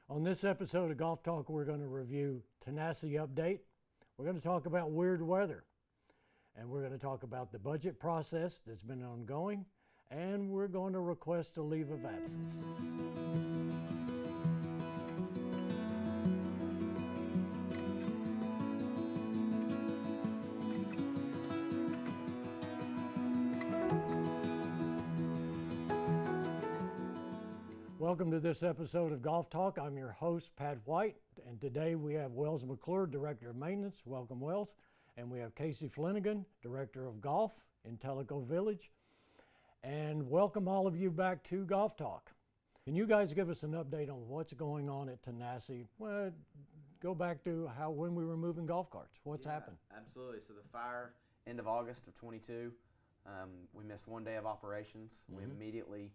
On this episode of Golf Talk, we're going to review Tenasi update. We're going to talk about weird weather. And we're going to talk about the budget process that's been ongoing. And we're going to request a leave of absence. Welcome to this episode of Golf Talk. I'm your host, Pat White, and today we have Wells McClure, Director of Maintenance. Welcome, Wells. And we have Casey Flenniken, Director of Golf in Tellico Village. And welcome all of you back to Golf Talk. Can you guys give us an update on what's going on at Tenasi? Well, go back to when we were moving golf carts. What's happened? Absolutely. So the fire, end of August of 22, we missed one day of operations. We immediately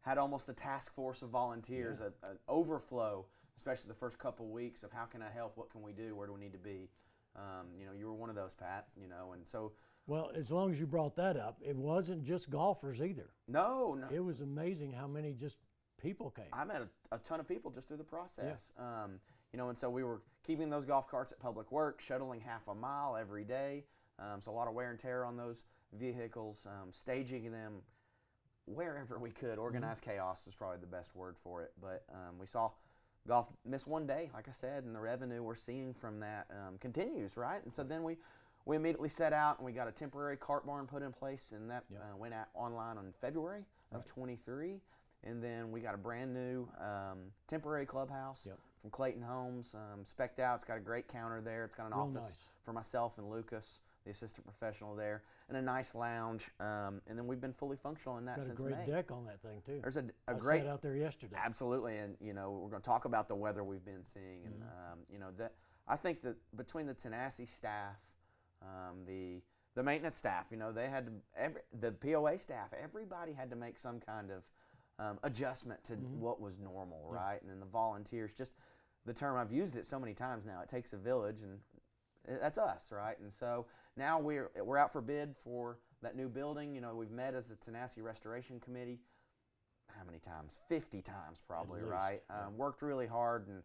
had almost a task force of volunteers, an overflow, especially the first couple weeks of how can I help, what can we do, where do we need to be. You were one of those, Pat, and so. Well, as long as you brought that up, it wasn't just golfers either. No. It was amazing how many just people came. I met a ton of people just through the process. Yeah. And so we were keeping those golf carts at Public Works, shuttling half a mile every day. So a lot of wear and tear on those vehicles, staging them wherever we could. Organized chaos is probably the best word for it. But we saw golf miss one day, like I said, and the revenue we're seeing from that continues, right? And so then we immediately set out and we got a temporary cart barn put in place, and that went out online on February of 23. And then we got a brand new temporary clubhouse from Clayton Homes, spec'd out. It's got a great counter there. It's got an office for myself and Lucas, the assistant professional there, and a nice lounge. And then we've been fully functional in that since May. Got a great deck on that thing too. There's a I great sat out there yesterday. Absolutely, and we're going to talk about the weather we've been seeing, and that I think that between the Tenasi staff, the maintenance staff, they had the POA staff, everybody had to make some kind of adjustment to what was normal, right? And then the volunteers, just the term, I've used it so many times now, it takes a village, and that's us, right? And so now we're out for bid for that new building. We've met as a Tenasi Restoration Committee. How many times? 50 times probably, right? Worked really hard and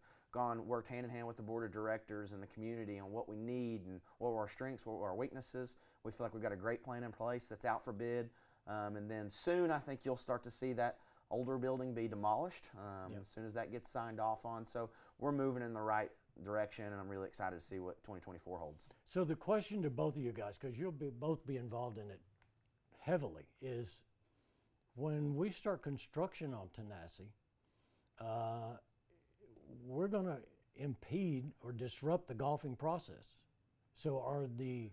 worked hand in hand with the board of directors and the community on what we need and what were our strengths, what were our weaknesses. We feel like we've got a great plan in place that's out for bid. And then soon I think you'll start to see that older building be demolished as soon as that gets signed off on. So we're moving in the right direction, and I'm really excited to see what 2024 holds. So the question to both of you guys, because you'll both be involved in it heavily, is when we start construction on Tenasi, we're going to impede or disrupt the golfing process. So are the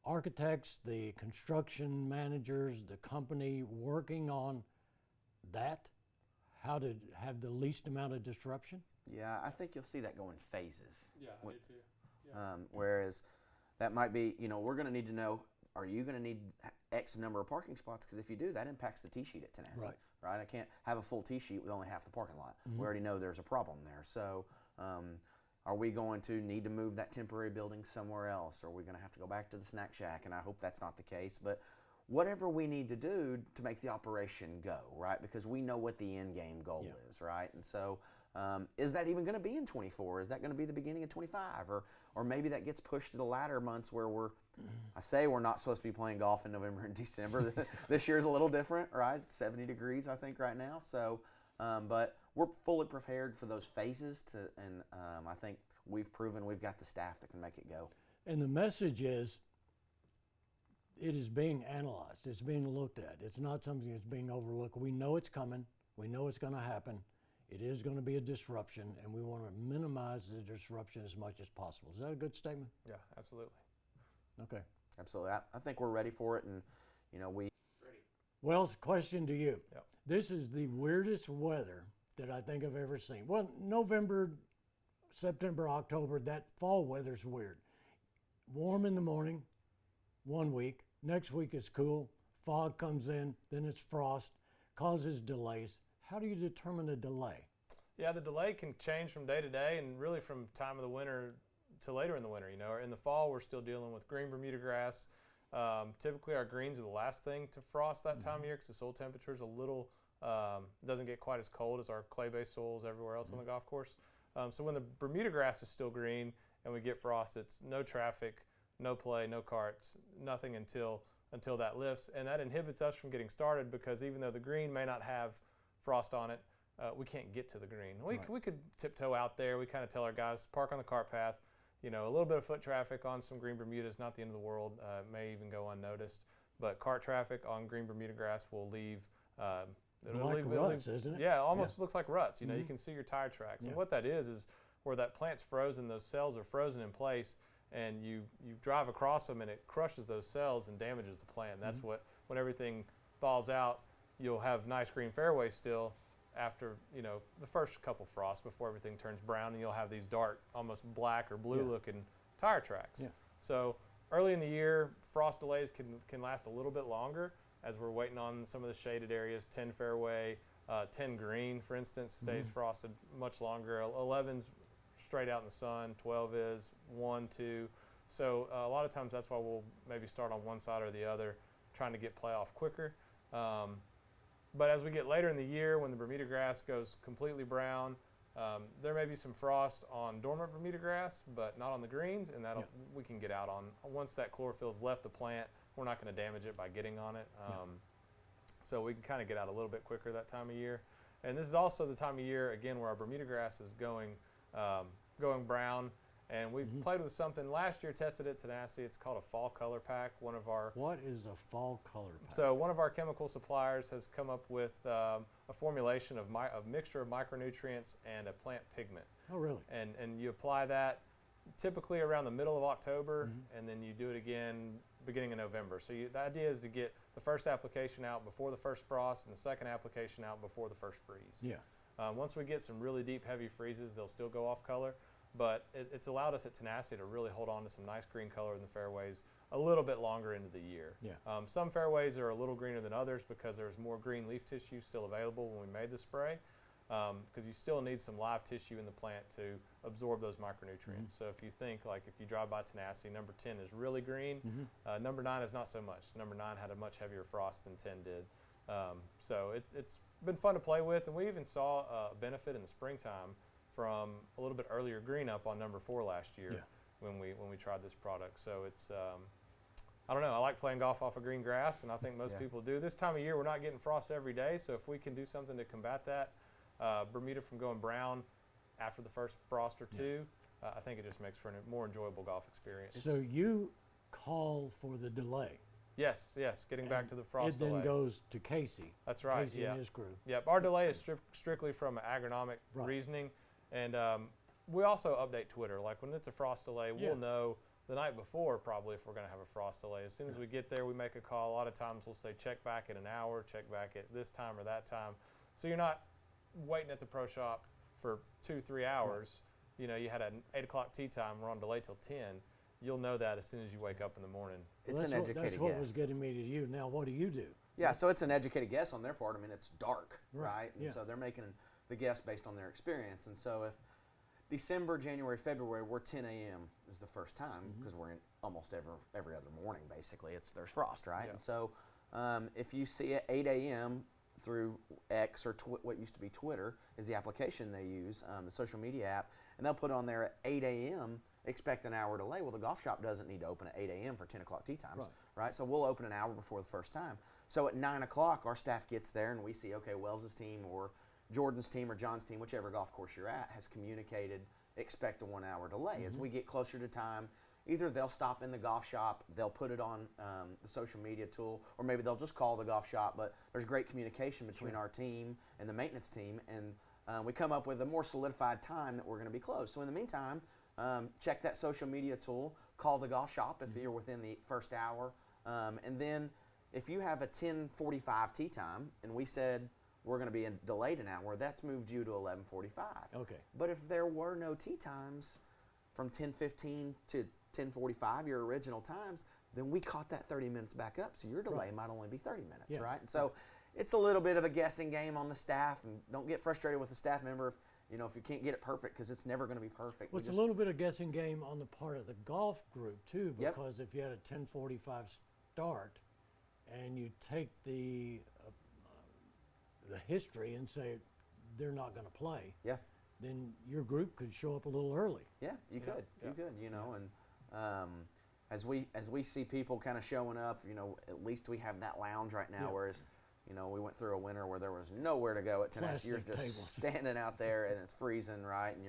architects, the construction managers, the company working on that? How to have the least amount of disruption? Yeah, I think you'll see that go in phases. Yeah, I do too. Yeah. Whereas that might be, we're going to need to know, are you going to need X number of parking spots? Because if you do, that impacts the tee sheet at Tenasi, right? I can't have a full tee sheet with only half the parking lot. We already know there's a problem there. So are we going to need to move that temporary building somewhere else? Or are we going to have to go back to the snack shack? And I hope that's not the case. But whatever we need to do to make the operation go, right? Because we know what the end game goal is, right? And so is that even going to be in 24? Is that going to be the beginning of 25? Or maybe that gets pushed to the latter months where we're not supposed to be playing golf in November and December. This year's a little different, right? It's 70 degrees, I think, right now. So, but we're fully prepared for those phases and I think we've proven we've got the staff that can make it go. And the message is, it is being analyzed. It's being looked at. It's not something that's being overlooked. We know it's coming. We know it's going to happen. It is going to be a disruption, and we want to minimize the disruption as much as possible. Is that a good statement? Yeah, absolutely. Okay. Absolutely. I think we're ready for it, and we. Ready. Well, question to you. Yep. This is the weirdest weather that I think I've ever seen. Well, November, September, October, that fall weather's weird. Warm in the morning, 1 week. Next week it's cool, fog comes in, then it's frost, causes delays. How do you determine a delay? Yeah, the delay can change from day to day and really from time of the winter to later in the winter. In the fall we're still dealing with green Bermuda grass. Typically our greens are the last thing to frost that time of year because the soil temperature is a little Doesn't get quite as cold as our clay-based soils everywhere else on the golf course. So when the Bermuda grass is still green and we get frost, it's no traffic, no play, no carts, nothing until that lifts, and that inhibits us from getting started, because even though the green may not have frost on it, we can't get to the green. We could tiptoe out there. We kind of tell our guys, park on the cart path. A little bit of foot traffic on some green Bermuda is not the end of the world. It may even go unnoticed, but cart traffic on green Bermuda grass will leave. Like ruts, isn't it? Yeah, it almost looks like ruts. You can see your tire tracks, and what that is where that plant's frozen. Those cells are frozen in place, and you drive across them, and it crushes those cells and damages the plant. That's when everything thaws out, you'll have nice green fairways still after the first couple frosts before everything turns brown, and you'll have these dark, almost black or blue looking tire tracks. So early in the year, frost delays can last a little bit longer as we're waiting on some of the shaded areas. 10 fairway, 10 green, for instance, stays frosted much longer. 11's straight out in the sun, 12 is, 1, 2. So a lot of times that's why we'll maybe start on one side or the other, trying to get playoff quicker. But as we get later in the year, when the Bermuda grass goes completely brown, there may be some frost on dormant Bermuda grass, but not on the greens, and we can get out on. Once that chlorophyll's left the plant, we're not going to damage it by getting on it. So we can kind of get out a little bit quicker that time of year. And this is also the time of year, again, where our Bermuda grass is going brown. And we've played with something. Last year, tested it at Tenasi. It's called a fall color pack. What is a fall color pack? So one of our chemical suppliers has come up with a formulation of a mixture of micronutrients and a plant pigment. Oh, really? And you apply that typically around the middle of October, and then you do it again beginning of November. So the idea is to get the first application out before the first frost and the second application out before the first freeze. Yeah. Once we get some really deep, heavy freezes, they'll still go off color. But it's allowed us at Tenasi to really hold on to some nice green color in the fairways a little bit longer into the year. Yeah. Some fairways are a little greener than others because there's more green leaf tissue still available when we made the spray, because you still need some live tissue in the plant to absorb those micronutrients. So if you think, like, if you drive by Tenasi, number 10 is really green. Number 9 is not so much. Number 9 had a much heavier frost than 10 did. So it's been fun to play with, and we even saw a benefit in the springtime from a little bit earlier green up on number 4 last year when we tried this product. So it's I don't know, I like playing golf off of green grass, and I think most people do. This time of year we're not getting frost every day, so if we can do something to combat that, Bermuda from going brown after the first frost or two, I think it just makes for a more enjoyable golf experience. So you call for the delay. Yes, getting back to the frost delay. It then goes to Casey. That's right, Casey and his crew. Yep, our delay is strictly from agronomic reasoning. And we also update Twitter. Like when it's a frost delay, we'll know the night before probably if we're going to have a frost delay. As soon as we get there, we make a call. A lot of times we'll say check back in an hour, check back at this time or that time. So you're not waiting at the pro shop for 2-3 hours. You had an 8 o'clock tee time. We're on delay till 10. You'll know that as soon as you wake up in the morning. It's an educated guess. That's what was getting me to you. Now, what do you do? Yeah, so it's an educated guess on their part. I mean, it's dark, right? And so they're making the guess based on their experience. And so if December, January, February, we're 10 a.m. is the first time, because we're in almost every other morning, basically. There's frost, right? And so if you see it 8 a.m. through X or what used to be Twitter is the application they use, the social media app, and they'll put on there at 8 a.m., expect an hour delay. Well, the golf shop doesn't need to open at 8 a.m. for 10 o'clock tee times, right? So we'll open an hour before the first time. So at 9 o'clock, our staff gets there, and we see, okay, Wells's team or Jordan's team or John's team, whichever golf course you're at, has communicated expect a 1 hour delay. As we get closer to time, either they'll stop in the golf shop, they'll put it on the social media tool, or maybe they'll just call the golf shop. But there's great communication between our team and the maintenance team, and we come up with a more solidified time that we're going to be closed. So in the meantime, check that social media tool, call the golf shop if you're within the first hour, and then if you have a 10:45 tee time and we said we're going to be delayed an hour, that's moved you to 11:45. Okay. But if there were no tee times from 10:15 to 10:45, your original times, then we caught that 30 minutes back up, so your delay might only be 30 minutes, right? And so it's a little bit of a guessing game on the staff, and don't get frustrated with the staff member if you can't get it perfect, because it's never going to be perfect. Well, it's a little bit of guessing game on the part of the golf group too, because if you had a 10:45 start and you take the the history and say they're not going to play, Yeah. then your group could show up a little early. Yeah, you could. You could, you know, and as we see people kind of showing up, you know, at least we have that lounge right now, whereas, you know, we went through a winter where there was nowhere to go at Tenasi. You're just tables. standing out there and it's freezing, right? And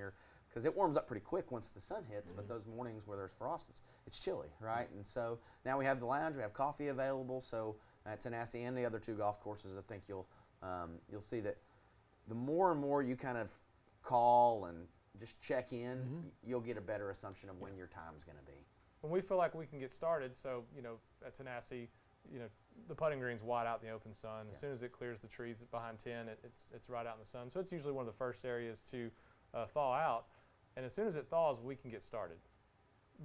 because it warms up pretty quick once the sun hits, but those mornings where there's frost, it's chilly, right? And so now we have the lounge, we have coffee available. So at Tenasi and the other 2 golf courses, I think you'll see that the more and more you kind of call and just check in, you'll get a better assumption of when your time's going to be. When we feel like we can get started, so, you know, at Tenasi, you know, the putting green's wide out in the open sun. As soon as it clears the trees behind 10, it's right out in the sun. So it's usually one of the first areas to thaw out. And as soon as it thaws, we can get started.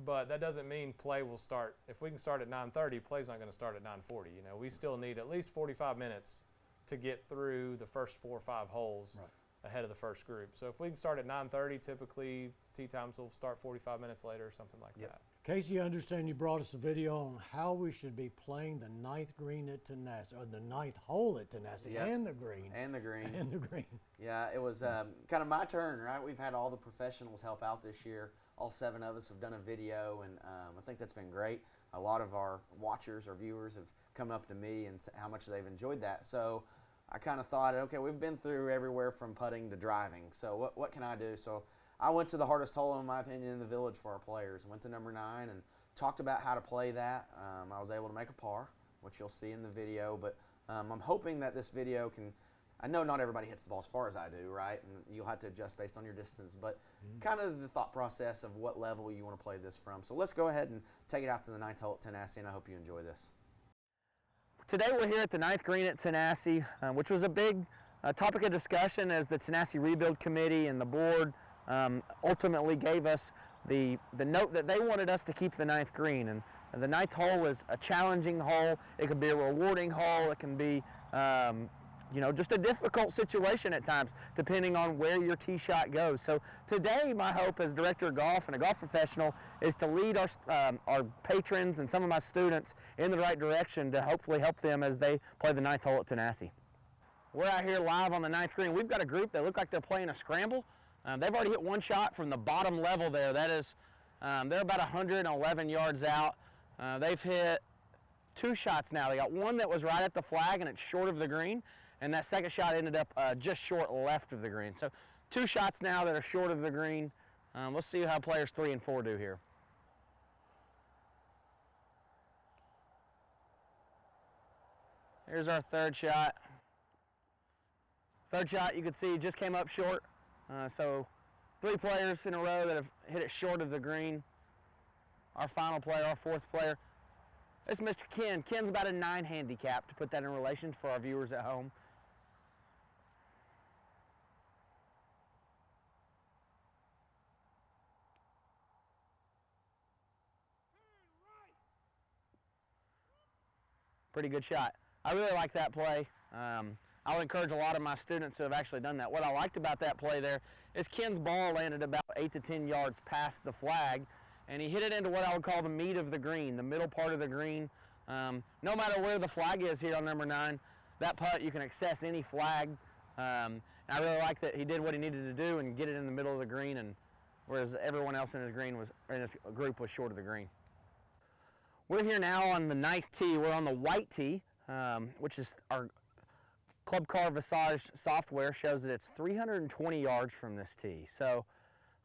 But that doesn't mean play will start. If we can start at 9:30, play's not going to start at 9:40. You know, we still need at least 45 minutes to get through the first 4 or 5 holes ahead of the first group. So if we can start at 9:30, typically tee times will start 45 minutes later or something like that. Casey, I understand you brought us a video on how we should be playing the 9th green at Tenasi, or the 9th hole at Tenasi, and the green. And the green. And the green. Yeah, it was kind of my turn, right? We've had all the professionals help out this year. All 7 of us have done a video, and I think that's been great. A lot of our watchers or viewers have come up to me and how much they've enjoyed that. So I kind of thought, okay, we've been through everywhere from putting to driving. So what can I do? So I went to the hardest hole, in my opinion, in the village for our players. Went to number 9 and talked about how to play that. I was able to make a par, which you'll see in the video. But I'm hoping that this video can, I know not everybody hits the ball as far as I do, right? And you'll have to adjust based on your distance. But kind of the thought process of what level you want to play this from. So let's go ahead and take it out to the 9th hole at Tenasi, and I hope you enjoy this. Today we're here at the 9th green at Tenasi, which was a big topic of discussion as the Tenasi Rebuild Committee and the board ultimately gave us the note that they wanted us to keep the 9th green. And the 9th hole is a challenging hole. It can be a rewarding hole. It can be you know, just a difficult situation at times, depending on where your tee shot goes. So today, my hope as director of golf and a golf professional is to lead our patrons and some of my students in the right direction to hopefully help them as they play the 9th hole at Tenasi. We're out here live on the 9th green. We've got a group that look like they're playing a scramble. They've already hit 1 shot from the bottom level there. That is, they're about 111 yards out. They've hit 2 shots now. They got one that was right at the flag and it's short of the green. And that second shot ended up just short left of the green. So 2 shots now that are short of the green. Let's see how players 3 and 4 do here. Here's our 3rd shot. 3rd shot, you can see, just came up short. So 3 players in a row that have hit it short of the green. Our final player, our 4th player, it's Mr. Ken. Ken's about a 9 handicap, to put that in relation for our viewers at home. Pretty good shot. I really like that play. I would encourage a lot of my students who have actually done that. What I liked about that play there is Ken's ball landed about 8 to 10 yards past the flag, and he hit it into what I would call the meat of the green, the middle part of the green. No matter where the flag is here on number 9, that putt, you can access any flag. And I really like that he did what he needed to do and get it in the middle of the green, and whereas everyone else in his group was short of the green. We're here now on the 9th tee. We're on the white tee, which is our Club Car Visage software shows that it's 320 yards from this tee. So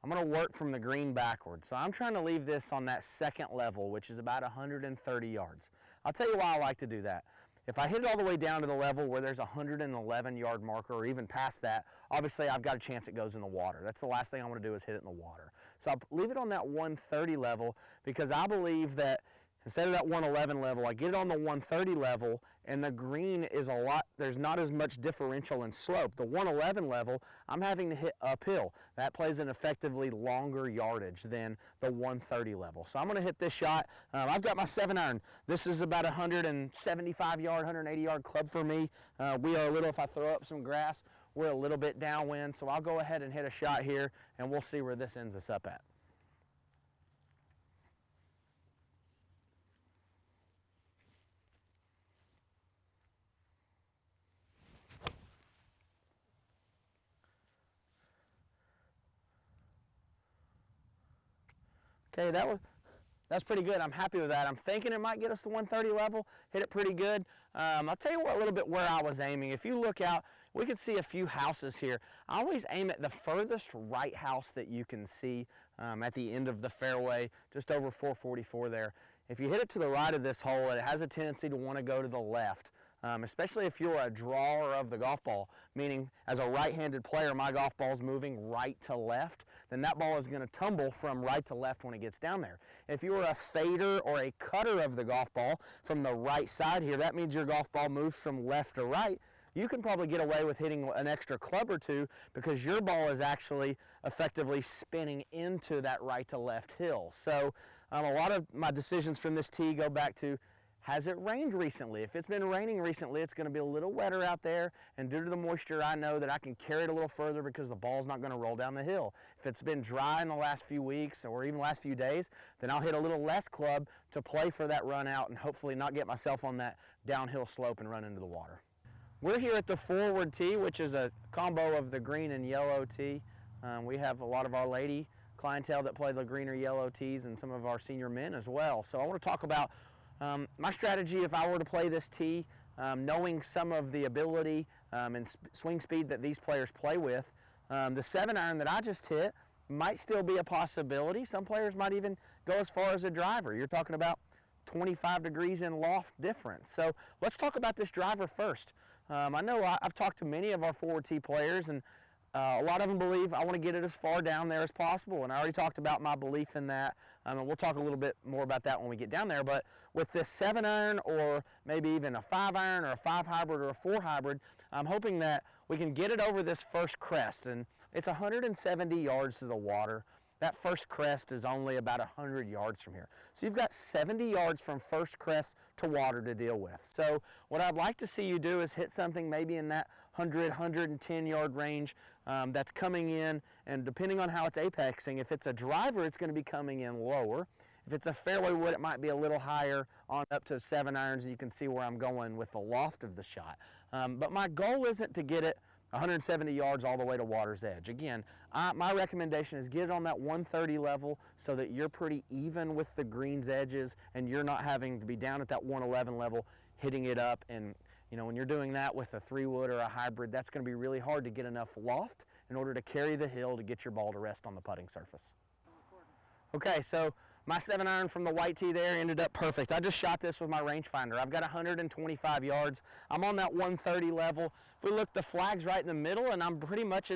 I'm going to work from the green backwards. So I'm trying to leave this on that 2nd level, which is about 130 yards. I'll tell you why I like to do that. If I hit it all the way down to the level where there's a 111 yard marker or even past that, obviously I've got a chance it goes in the water. That's the last thing I want to do is hit it in the water. So I'll leave it on that 130 level because I believe that instead of that 111 level, I get it on the 130 level, and the green is there's not as much differential in slope. The 111 level, I'm having to hit uphill. That plays an effectively longer yardage than the 130 level. So I'm going to hit this shot. I've got my 7-iron. This is about 175 yard, 180 yard club for me. We are a little, if I throw up some grass, we're a little bit downwind. So I'll go ahead and hit a shot here, and we'll see where this ends us up at. Okay, that's pretty good. I'm happy with that. I'm thinking it might get us to 130 level, hit it pretty good. I'll tell you what, a little bit where I was aiming. If you look out, we can see a few houses here. I always aim at the furthest right house that you can see at the end of the fairway, just over 444 there. If you hit it to the right of this hole, it has a tendency to want to go to the left. Especially if you're a drawer of the golf ball, meaning as a right-handed player, my golf ball is moving right to left, then that ball is going to tumble from right to left when it gets down there. If you're a fader or a cutter of the golf ball from the right side here, that means your golf ball moves from left to right. You can probably get away with hitting an extra club or two because your ball is actually effectively spinning into that right to left hill. So a lot of my decisions from this tee go back to, has it rained recently? If it's been raining recently, it's going to be a little wetter out there, and due to the moisture, I know that I can carry it a little further because the ball's not going to roll down the hill. If it's been dry in the last few weeks or even last few days, then I'll hit a little less club to play for that run out and hopefully not get myself on that downhill slope and run into the water. We're here at the forward tee, which is a combo of the green and yellow tee. We have a lot of our lady clientele that play the green or yellow tees and some of our senior men as well. So I want to talk about my strategy if I were to play this tee, knowing some of the ability and swing speed that these players play with. The 7-iron that I just hit might still be a possibility. Some players might even go as far as a driver. You're talking about 25 degrees in loft difference. So let's talk about this driver first. I know I've talked to many of our forward tee players, and a lot of them believe I want to get it as far down there as possible, and I already talked about my belief in that, and we'll talk a little bit more about that when we get down there. But with this 7-iron or maybe even a 5-iron or a 5 hybrid or a 4 hybrid, I'm hoping that we can get it over this first crest, and it's 170 yards to the water. That first crest is only about 100 yards from here. So you've got 70 yards from first crest to water to deal with. So what I'd like to see you do is hit something maybe in that 100, 110 yard range that's coming in, and depending on how it's apexing, if it's a driver, it's going to be coming in lower. If it's a fairway wood, it might be a little higher on up to 7 irons, and you can see where I'm going with the loft of the shot. But my goal isn't to get it 170 yards all the way to water's edge. Again, my recommendation is get it on that 130 level so that you're pretty even with the green's edges and you're not having to be down at that 111 level hitting it up. And you know, when you're doing that with a 3-wood or a hybrid, that's going to be really hard to get enough loft in order to carry the hill to get your ball to rest on the putting surface. Okay, so my 7-iron from the white tee there ended up perfect. I just shot this with my rangefinder. I've got 125 yards. I'm on that 130 level. If we look, the flag's right in the middle, and I'm pretty much,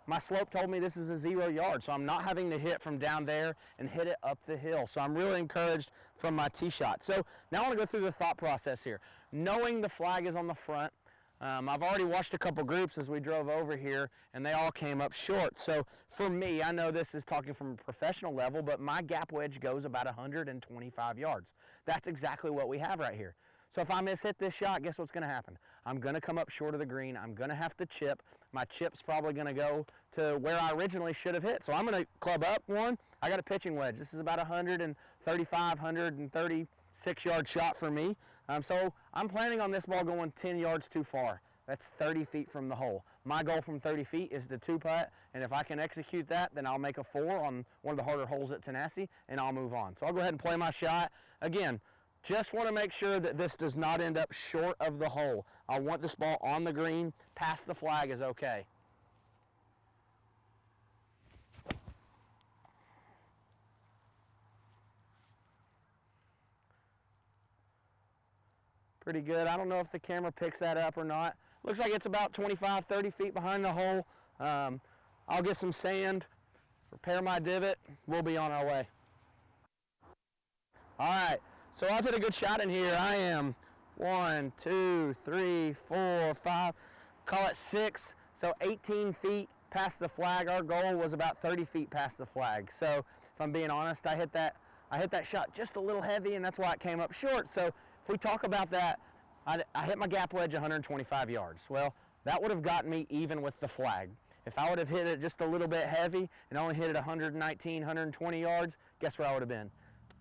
my slope told me this is a 0 yard, so I'm not having to hit from down there and hit it up the hill. So I'm really encouraged from my tee shot. So now I want to go through the thought process here. Knowing the flag is on the front, I've already watched a couple groups as we drove over here, and they all came up short. So for me, I know this is talking from a professional level, but my gap wedge goes about 125 yards. That's exactly what we have right here. So if I miss-hit this shot, guess what's going to happen? I'm going to come up short of the green. I'm going to have to chip. My chip's probably going to go to where I originally should have hit. So I'm going to club up one. I got a pitching wedge. This is about 135, 136 yard shot for me. So I'm planning on this ball going 10 yards too far. That's 30 feet from the hole. My goal from 30 feet is to 2-putt, and if I can execute that, then I'll make a 4 on one of the harder holes at Tenasi, and I'll move on. So I'll go ahead and play my shot. Again, just want to make sure that this does not end up short of the hole. I want this ball on the green. Past the flag is okay. Pretty good. I don't know if the camera picks that up or not. Looks like it's about 25, 30 feet behind the hole. I'll get some sand, repair my divot. We'll be on our way. All right. So I've hit a good shot in here. I am 1, 2, 3, 4, 5, call it 6. So 18 feet past the flag. Our goal was about 30 feet past the flag. So if I'm being honest, I hit that shot just a little heavy, and that's why it came up short. So if we talk about that, I hit my gap wedge 125 yards. Well, that would have gotten me even with the flag. If I would have hit it just a little bit heavy and only hit it 119, 120 yards, guess where I would have been?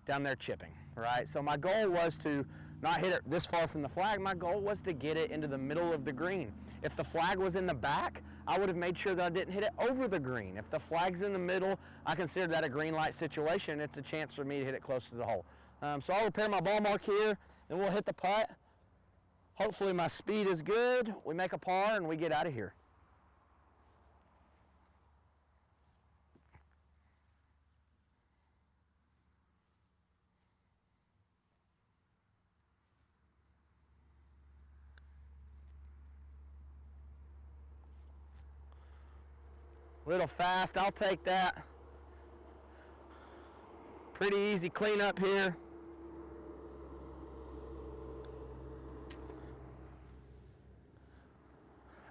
Down there chipping, right? So my goal was to not hit it this far from the flag. My goal was to get it into the middle of the green. If the flag was in the back, I would have made sure that I didn't hit it over the green. If the flag's in the middle, I consider that a green light situation. It's a chance for me to hit it close to the hole. So I'll repair my ball mark here, and we'll hit the putt. Hopefully my speed is good. We make a par, and we get out of here. Little fast, I'll take that. Pretty easy cleanup here.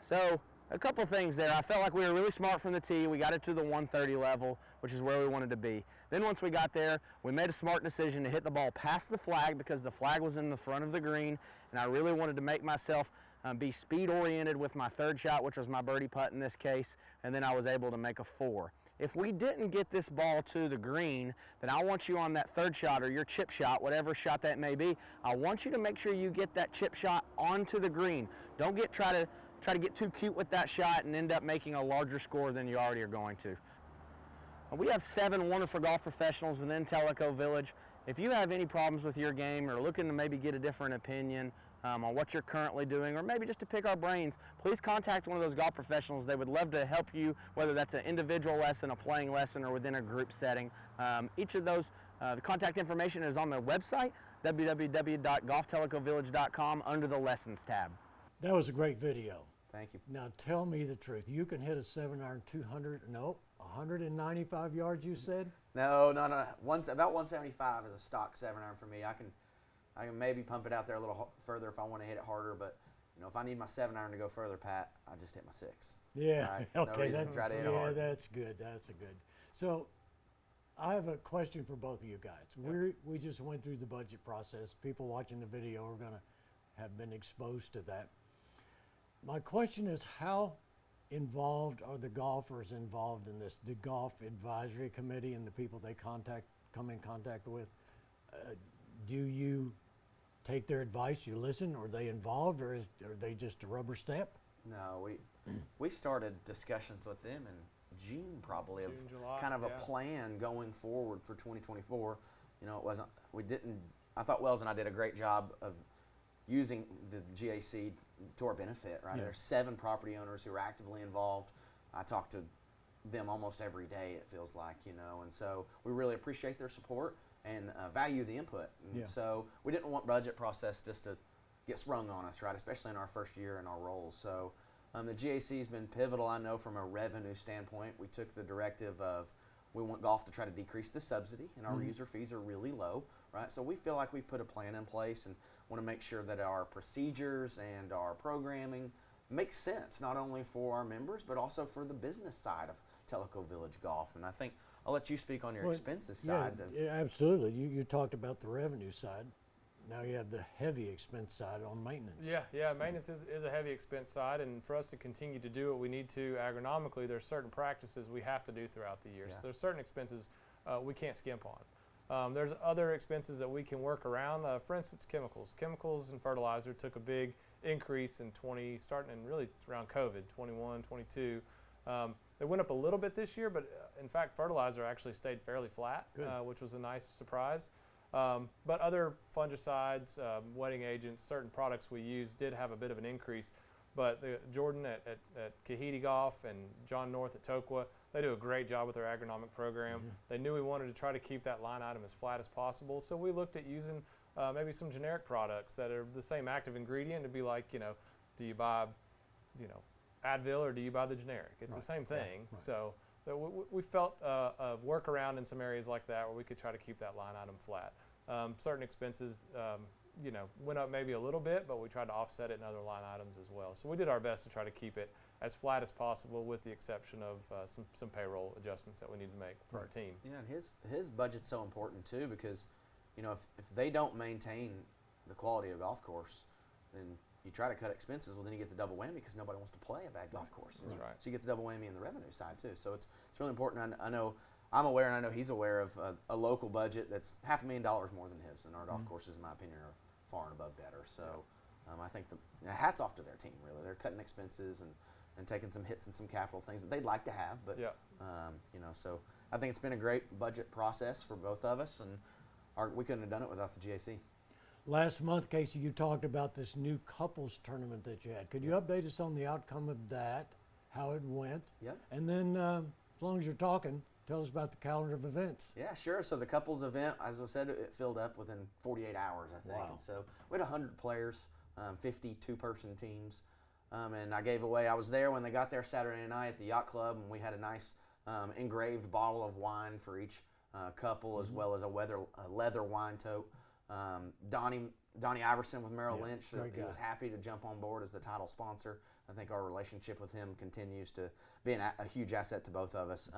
So a couple things there. I felt like we were really smart from the tee. We got it to the 130 level, which is where we wanted to be. Then once we got there, we made a smart decision to hit the ball past the flag because the flag was in the front of the green, and I really wanted to make myself be speed oriented with my third shot, which was my birdie putt in this case, and then I was able to make a 4. If we didn't get this ball to the green, then I want you on that third shot or your chip shot, whatever shot that may be, I want you to make sure you get that chip shot onto the green. Don't try to get too cute with that shot and end up making a larger score than you already are going to. We have 7 wonderful golf professionals within Tellico Village. If you have any problems with your game or looking to maybe get a different opinion on what you're currently doing, or maybe just to pick our brains, please contact one of those golf professionals. They would love to help you, whether that's an individual lesson, a playing lesson, or within a group setting. Each of those, the contact information is on their website, www.golftellicovillage.com, under the Lessons tab. That was a great video. Thank you. Now tell me the truth. You can hit a 7-iron 195 yards, you said? No. About 175 is a stock 7-iron for me. I can maybe pump it out there a little further if I want to hit it harder, but if I need my 7-iron to go further, Pat, I just hit my 6. Yeah. Right? Okay. No reason to try to hit it hard. That's good. That's a good. So, I have a question for both of you guys. Yep. We just went through the budget process. People watching the video are going to have been exposed to that. My question is, how involved are the golfers involved in this? The golf advisory committee and the people they come in contact with. Do you take their advice? You listen? Are they involved, or are they just a rubber stamp? No, we started discussions with them in June probably of July, kind of a plan going forward for 2024. I thought Wells and I did a great job of using the GAC to our benefit, right? Yeah. There's 7 property owners who are actively involved. I talk to them almost every day, it feels like, and so we really appreciate their support and value the input. And so we didn't want budget process just to get sprung on us, right? Especially in our first year in our roles. So the GAC has been pivotal, I know, from a revenue standpoint. We took the directive of we want golf to try to decrease the subsidy, and our user fees are really low, right? So we feel like we've put a plan in place and want to make sure that our procedures and our programming makes sense, not only for our members, but also for the business side of Tellico Village Golf. And I think I'll let you speak on your expenses side. Yeah, absolutely. You talked about the revenue side. Now you have the heavy expense side on maintenance. Yeah. Maintenance is a heavy expense side, and for us to continue to do what we need to agronomically, there's certain practices we have to do throughout the year. Yeah. So there's certain expenses we can't skimp on. There's other expenses that we can work around. For instance, chemicals. Chemicals and fertilizer took a big increase in starting in really around COVID, 21, 22. They went up a little bit this year, but in fact, fertilizer actually stayed fairly flat, which was a nice surprise. But other fungicides, wetting agents, certain products we use did have a bit of an increase. But Jordan at Kahiti Golf and John North at Toqua, they do a great job with their agronomic program. They knew we wanted to try to keep that line item as flat as possible, so we looked at using maybe some generic products that are the same active ingredient to be like, do you buy, Advil or do you buy the generic? It's the same thing. Right. So we felt a workaround in some areas like that where we could try to keep that line item flat. Certain expenses, went up maybe a little bit, but we tried to offset it in other line items as well. So we did our best to try to keep it as flat as possible, with the exception of some payroll adjustments that we need to make for our team. Yeah, and his budget's so important too, because if they don't maintain the quality of golf course, then you try to cut expenses. Well, then you get the double whammy because nobody wants to play a bad golf course. That's right. So you get the double whammy in the revenue side too. So it's really important. I know I'm aware, and I know he's aware of a local budget that's $500,000 more than his, and our golf courses, in my opinion, are far and above better. So I think hats off to their team, really. They're cutting expenses and taking some hits and some capital things that they'd like to have. But, you know, so I think it's been a great budget process for both of us, and we couldn't have done it without the GAC. Last month, Casey, you talked about this new couples tournament that you had. Could you update us on the outcome of that, how it went? Yep. And then, as long as you're talking, tell us about the calendar of events. Yeah, sure. So the couples event, as I said, it filled up within 48 hours, I think. Wow. And so we had 100 players, 50 two-person teams. And I was there when they got there Saturday night at the yacht club, and we had a nice engraved bottle of wine for each couple, as well as a leather wine tote. Donnie Iverson with Merrill Lynch, he was happy to jump on board as the title sponsor. I think our relationship with him continues to be a huge asset to both of us.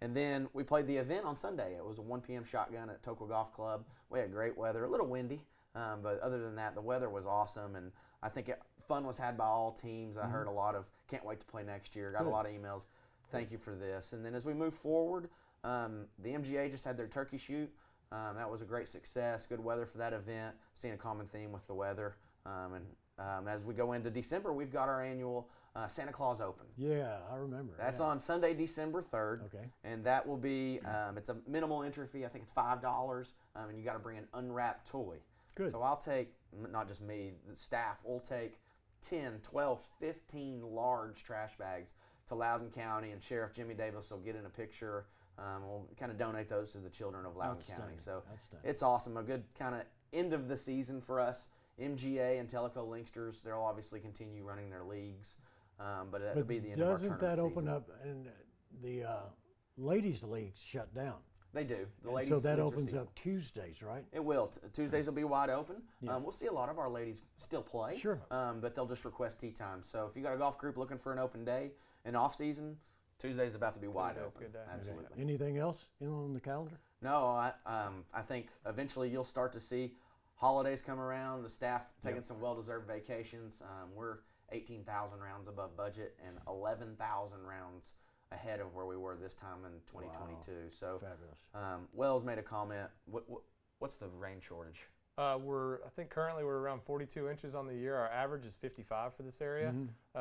And then we played the event on Sunday. It was a 1 p.m. shotgun at Tellico Golf Club. We had great weather, a little windy, but other than that, the weather was awesome. And I think fun was had by all teams. I heard a lot of can't wait to play next year. Got a lot of emails. Thank you for this. And then as we move forward, the MGA just had their turkey shoot. That was a great success. Good weather for that event. Seeing a common theme with the weather. As we go into December, we've got our annual Santa Claus Open. Yeah, I remember. That's on Sunday, December 3rd. Okay. And that will be, it's a minimal entry fee. I think it's $5. And you got to bring an unwrapped toy. Good. So I'll take, not just me, the staff will take 10, 12, 15 large trash bags to Loudoun County, and Sheriff Jimmy Davis will get in a picture. We'll kind of donate those to the children of Loudoun County. So it's awesome. A good kind of end of the season for us. MGA and Tellico Linksters, they'll obviously continue running their leagues, but it'll be the end of our tournament season. Doesn't that open season. up, and the ladies' leagues shut down? They do. The And ladies' so that leagues are opens seasonal. up Tuesdays, right? It will. Tuesdays will be wide open. Yeah. We'll see a lot of our ladies still play. Sure. But they'll just request tee time. So if you got a golf group looking for an open day in off season, Tuesday's about to be wide Tuesday's open. a good day. Absolutely. Anything else on the calendar? No, I think eventually you'll start to see holidays come around, the staff taking some well-deserved vacations. We're 18,000 rounds above budget and 11,000 rounds ahead of where we were this time in 2022. Wow. So Fabulous. Wells made a comment. What's the rain shortage? I think currently we're around 42 inches on the year. Our average is 55 for this area.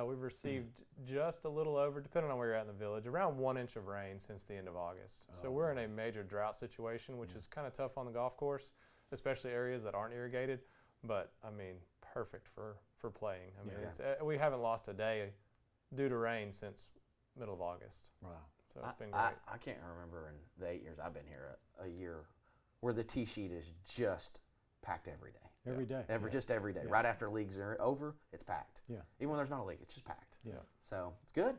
We've received just a little over, depending on where you're at in the village, around 1 inch of rain since the end of August. So we're in a major drought situation, which is kind of tough on the golf course, especially areas that aren't irrigated. But I mean, perfect for playing. I mean, we haven't lost a day due to rain since middle of August. Wow. So it's been great. I can't remember in the 8 years I've been here a year where the tee sheet is just packed every day. Every day. Just every day. Yeah. Right after leagues are over, it's packed. Yeah. Even when there's not a league, it's just packed. Yeah. So it's good.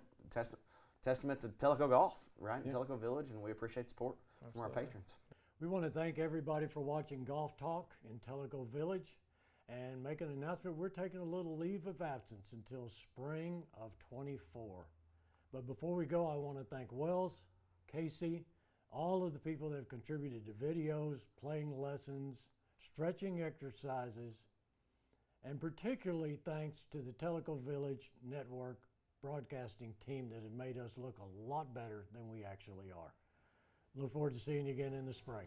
Testament to Tellico Golf, right? Yeah. Tellico Village, and we appreciate support from our patrons. We want to thank everybody for watching Golf Talk in Tellico Village and make an announcement. We're taking a little leave of absence until spring of 24. But before we go, I want to thank Wells, Casey, all of the people that have contributed to videos, playing lessons, stretching exercises, and particularly thanks to the Tellico Village Network broadcasting team that have made us look a lot better than we actually are. Look forward to seeing you again in the spring.